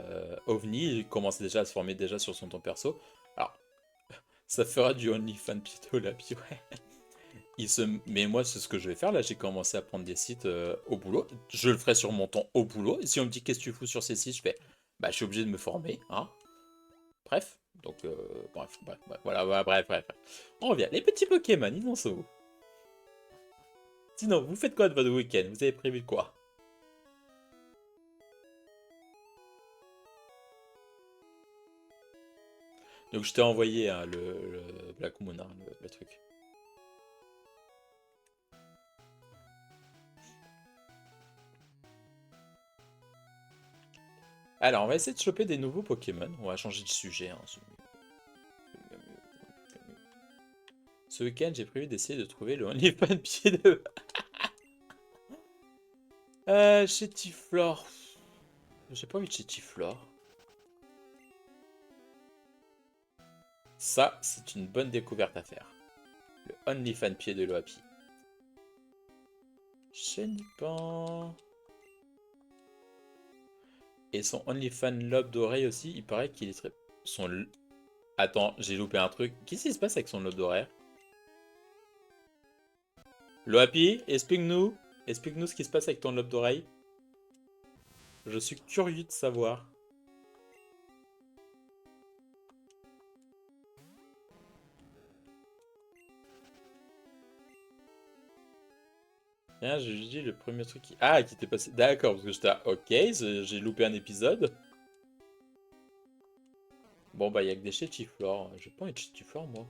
OVNI, il commence déjà à se former déjà sur son temps perso. Alors, ça fera du OnlyFans Pito là, puis ouais. Mais moi, c'est ce que je vais faire. Là, j'ai commencé à prendre des sites au boulot. Je le ferai sur mon temps au boulot. Et si on me dit qu'est-ce que tu fous sur ces sites, je fais bah, je suis obligé de me former. Hein. Bref. Donc, bref, voilà, bref. On revient. Les petits Pokémon, ils en sont où? Sinon, vous faites quoi de votre week-end? Vous avez prévu quoi? Donc, je t'ai envoyé hein, le Black Moon, hein, le truc. Alors, on va essayer de choper des nouveaux Pokémon. On va changer de sujet. Hein, ce week-end, j'ai prévu d'essayer de trouver le OnlyFans pied de... Chétiflore. J'ai pas envie de Chétiflore. Ça, c'est une bonne découverte à faire. Le OnlyFans pied de l'Oapi. Chenipan. Et son OnlyFans lobe d'oreille aussi, il paraît qu'il est très... Attends, j'ai loupé un truc. Qu'est-ce qui se passe avec son lobe d'oreille? L'Oapi, explique-nous. Explique-nous ce qui se passe avec ton lobe d'oreille. Je suis curieux de savoir. Tiens, j'ai juste dit le premier truc qui... Ah, qui t'est passé... D'accord, parce que j'étais là, ok, j'ai loupé un épisode. Bon, bah, il y a que des chétiflores. J'ai pas envie de chétiflore, moi.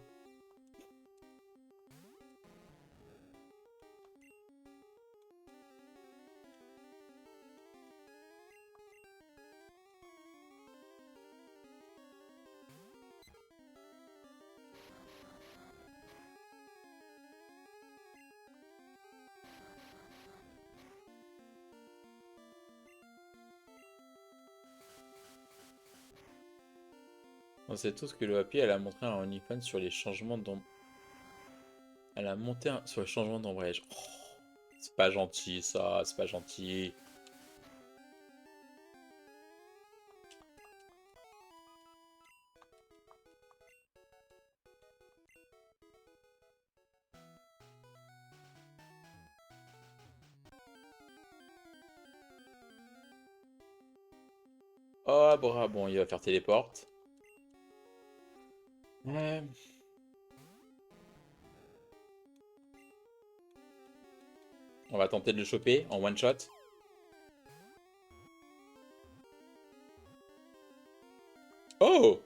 On sait tous que le Happy, elle a montré un OnlyFans sur les changements d'ombrage. Elle a monté sur le changement d'ombrage. Oh, c'est pas gentil, ça. C'est pas gentil. Oh, bon, il va faire téléporte. Ouais. On va tenter de le choper en one shot. Oh!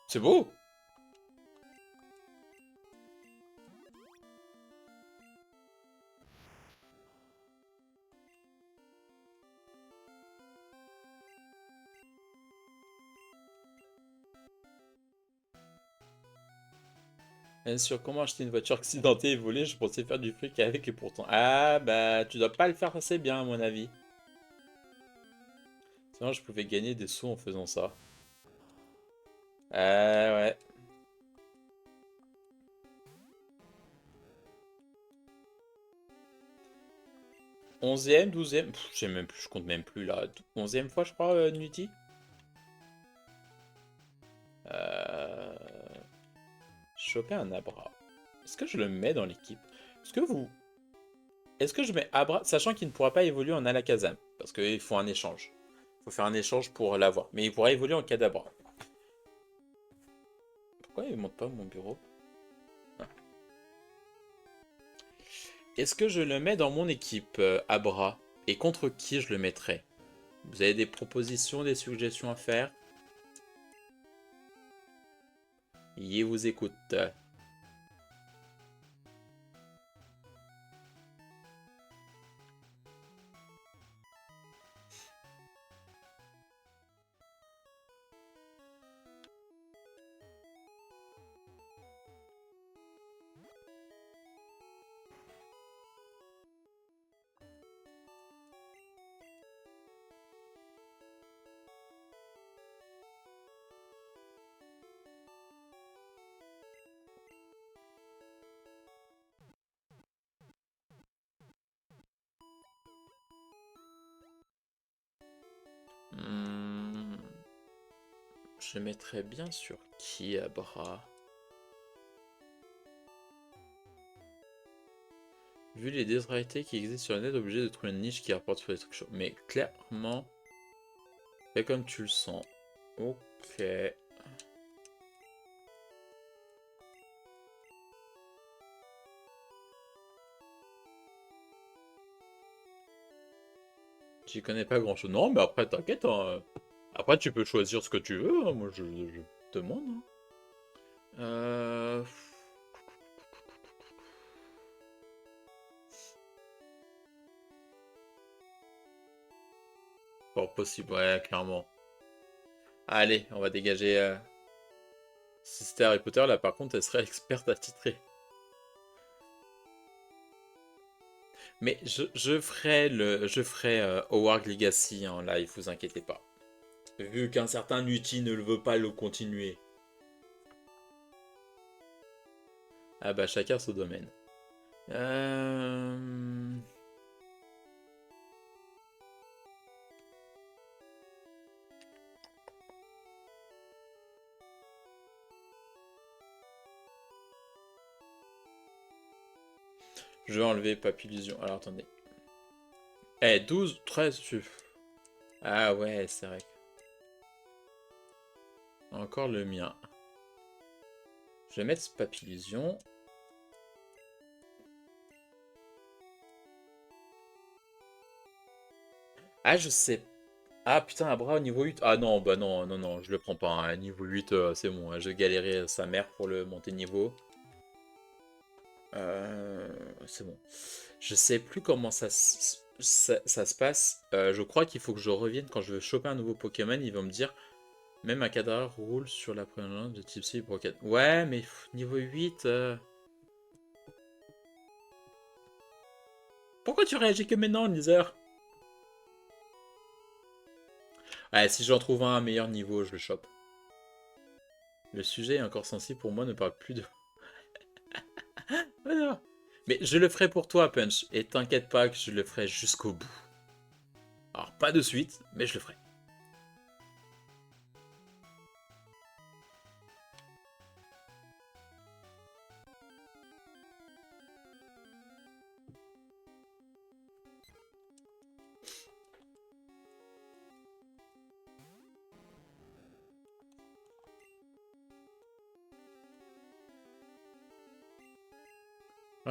C'est beau! Bien sûr, comment acheter une voiture accidentée et volée? Je pensais faire du fric avec et pourtant... Ah, bah, tu dois pas le faire assez bien, à mon avis. Sinon, je pouvais gagner des sous en faisant ça. Ouais. 11e, 12e, je sais même plus, je compte même plus là. 11e fois, je crois, Nutty. Euh... Choper un Abra. Est-ce que je le mets dans l'équipe? Est-ce que vous... Est-ce que je mets Abra, sachant qu'il ne pourra pas évoluer en Alakazam? Parce qu'il faut un échange. Il faut faire un échange pour l'avoir. Mais il pourra évoluer en Kadabra. Pourquoi il ne monte pas mon bureau? Ah. Est-ce que je le mets dans mon équipe, Abra? Et contre qui je le mettrais? Vous avez des propositions, des suggestions à faire? Il vous écoute. Je mettrais bien sur qui à bras? Vu les désréalités qui existent sur le net, obligé de trouver une niche qui rapporte sur les trucs chauds. Mais clairement, fais comme tu le sens. Ok. J'y connais pas grand chose. Non, mais après, t'inquiète. Hein. Après, tu peux choisir ce que tu veux. Hein. Moi, je demande. Hein. Euh... Fort possible, ouais, clairement. Allez, on va dégager. Si c'était Harry Potter, là, par contre, elle serait experte attitrée. Mais je ferai Hogwarts Legacy en live, vous inquiétez pas. Vu qu'un certain Nutti ne le veut pas le continuer. Ah bah chacun son domaine. Je vais enlever Papillusion. Alors attendez. Eh, 12, 13, Ah ouais, c'est vrai. Encore le mien. Je vais mettre ce Papillusion. Ah, je sais. Ah putain, un bras au niveau 8. Ah non, bah non, non, non, je le prends pas. Hein. Niveau 8, c'est bon. Hein. Je galérais sa mère pour le monter niveau. C'est bon. Je sais plus comment ça se passe. Je crois qu'il faut que je revienne quand je veux choper un nouveau Pokémon. Ils vont me dire, même un cadavre roule sur la première ligne de type C pour 4. Ouais, mais niveau 8. Pourquoi tu réagis que maintenant, Lizer? Ouais, si j'en trouve un à meilleur niveau, je le chope. Le sujet est encore sensible pour moi, ne parle plus de... Voilà. Mais je le ferai pour toi, Punch. Et t'inquiète pas que je le ferai jusqu'au bout. Alors, pas de suite, mais je le ferai.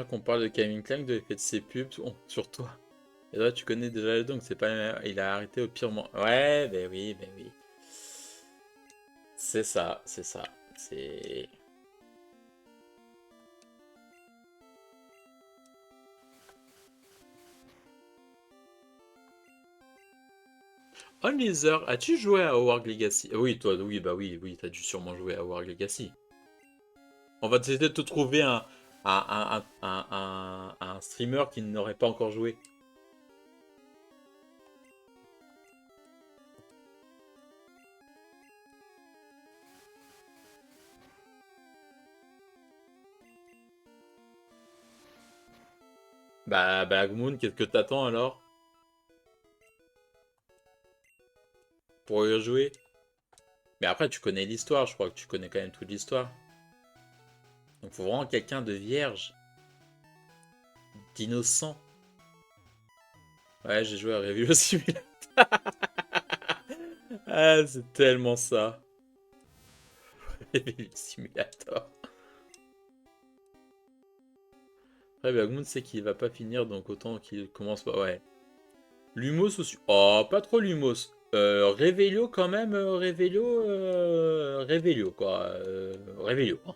Qu'on parle de Kevin Klein, de l'effet de ses pubs sur toi. Et toi, tu connais déjà le donc c'est pas il a arrêté au pire moment. Ouais, ben oui, ben oui. C'est ça, c'est ça. C'est... Oh, Laser, as-tu joué à Hogwarts Legacy? Oui, toi, oui, bah oui, oui, t'as dû sûrement jouer à Hogwarts Legacy. On va essayer de te trouver un streamer qui n'aurait pas encore joué. Bah, Agmoon, qu'est-ce que t'attends alors? Pour y jouer? Mais après, tu connais l'histoire, je crois que tu connais quand même toute l'histoire. Donc, faut vraiment quelqu'un de vierge, d'innocent. Ouais, j'ai joué à Review Simulator. Ah, c'est tellement ça. Review Simulator. Après, Bagmoon sait qu'il va pas finir, donc autant qu'il commence pas. Ouais. Lumos aussi. Oh, pas trop Lumos. Réveillon quand même, Réveillon quoi. Réveillon. Hein.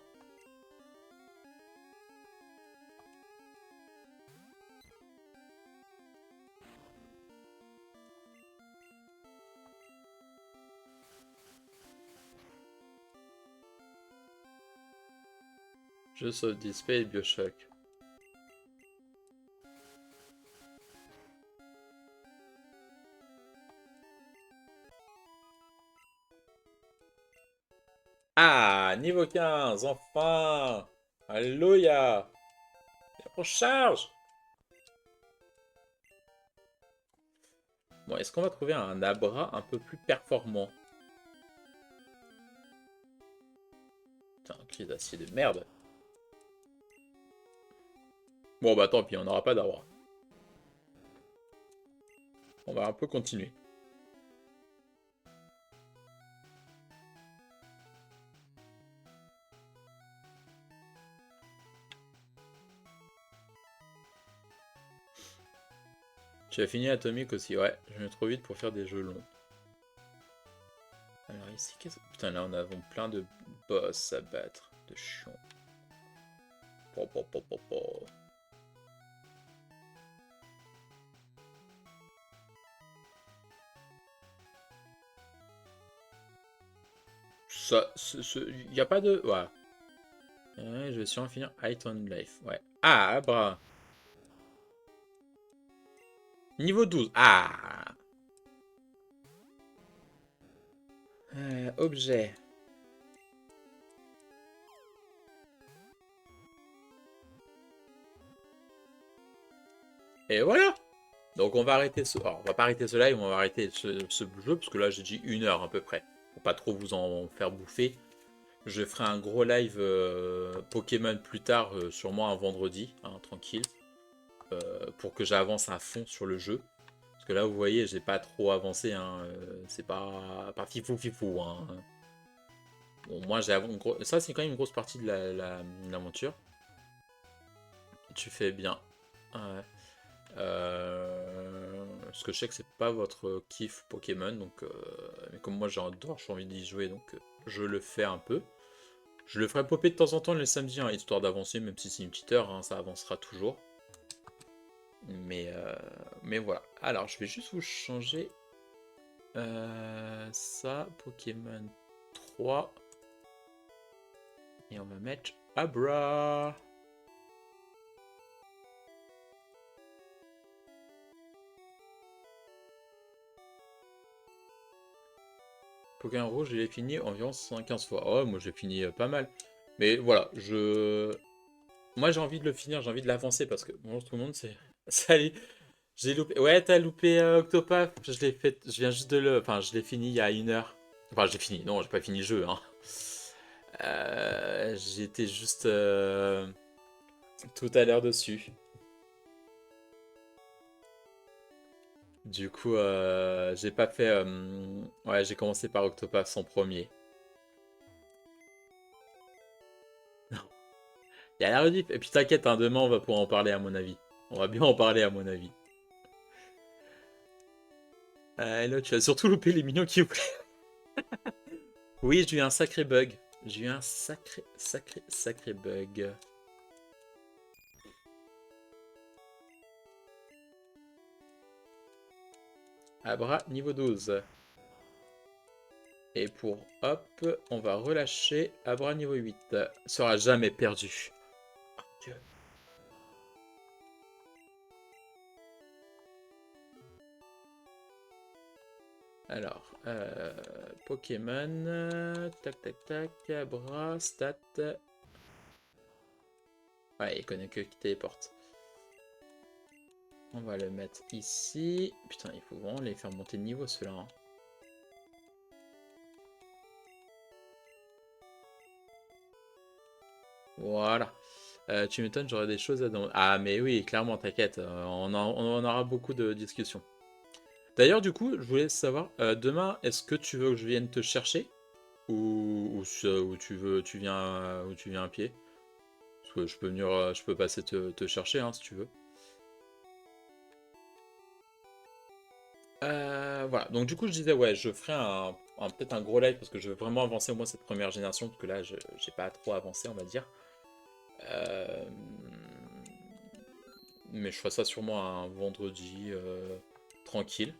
Jeu sauve display et Bioshock. Ah, niveau 15, enfin! Alléluia! On charge! Bon, est-ce qu'on va trouver un Abra un peu plus performant? Putain, un cri d'acier de merde. Bon, bah tant pis, on n'aura pas d'Abra. On va un peu continuer. Tu as fini Atomic aussi, ouais. Je vais trop vite pour faire des jeux longs. Alors ici, qu'est-ce que... Putain, là, on a plein de boss à battre. De chiants. Ça, il n'y a pas de... Ouais. Je vais sûrement finir Height on Life, ouais. Ah, bah. Niveau 12. Ah. Objet. Et voilà. Donc on va arrêter ce... Alors, on va pas arrêter ce live, on va arrêter ce jeu, parce que là j'ai dit 1 heure à peu près. Pour pas trop vous en faire bouffer. Je ferai un gros live Pokémon plus tard, sûrement un vendredi, hein, tranquille. Pour que j'avance à fond sur le jeu. Parce que là vous voyez, j'ai pas trop avancé, hein, c'est pas fifou fifou. Hein. Bon, moi j'ai ça c'est quand même une grosse partie de l'aventure. Tu fais bien. Ouais. Parce que je sais que c'est pas votre kiff Pokémon, donc mais comme moi j'adore, j'ai envie d'y jouer, donc je le fais un peu. Je le ferai popper de temps en temps le samedi, hein, histoire d'avancer, même si c'est une petite heure, hein, ça avancera toujours. Mais voilà. Alors je vais juste vous changer ça, Pokémon 3. Et on va mettre Abra. Pokémon rouge, je l'ai fini environ 115 fois. Oh, moi j'ai fini pas mal. Mais voilà, moi j'ai envie de le finir, j'ai envie de l'avancer parce que bonjour tout le monde, c'est. Salut! J'ai loupé. Ouais, t'as loupé Octopath. Je l'ai fait. Je viens juste de le. Enfin, je l'ai fini il y a 1 heure. Enfin, j'ai fini. Non, j'ai pas fini le jeu. Hein. J'étais juste tout à l'heure dessus. Du coup, j'ai pas fait. Ouais, j'ai commencé par Octopath en premier. Il y a la rediff. Et puis t'inquiète, hein, demain on va pouvoir en parler à mon avis. On va bien en parler à mon avis. Là, tu as surtout loupé les mignons qui voulaient. Oui, j'ai eu un sacré bug. J'ai eu un sacré bug. Abra niveau 12. Et pour hop, on va relâcher Abra niveau 8. Sera jamais perdu. Oh, Dieu. Alors, Pokémon. Tac, tac, tac. Abra, stat. Ouais, il connaît que qui téléporte. On va le mettre ici. Putain, il faut vraiment les faire monter de niveau, ceux-là. Hein. Voilà. Tu m'étonnes, j'aurais des choses à demander. Ah, mais oui, clairement, t'inquiète. On en aura beaucoup de discussions. D'ailleurs, du coup, je voulais savoir, demain, est-ce que tu veux que je vienne te chercher ou tu viens à pied? Parce que je peux venir, je peux passer te chercher, hein, si tu veux. Voilà, donc du coup je disais ouais, je ferai peut-être un gros live parce que je veux vraiment avancer au moins cette première génération, parce que là j'ai pas trop avancé on va dire. Euh, Mais je ferai ça sûrement un vendredi tranquille.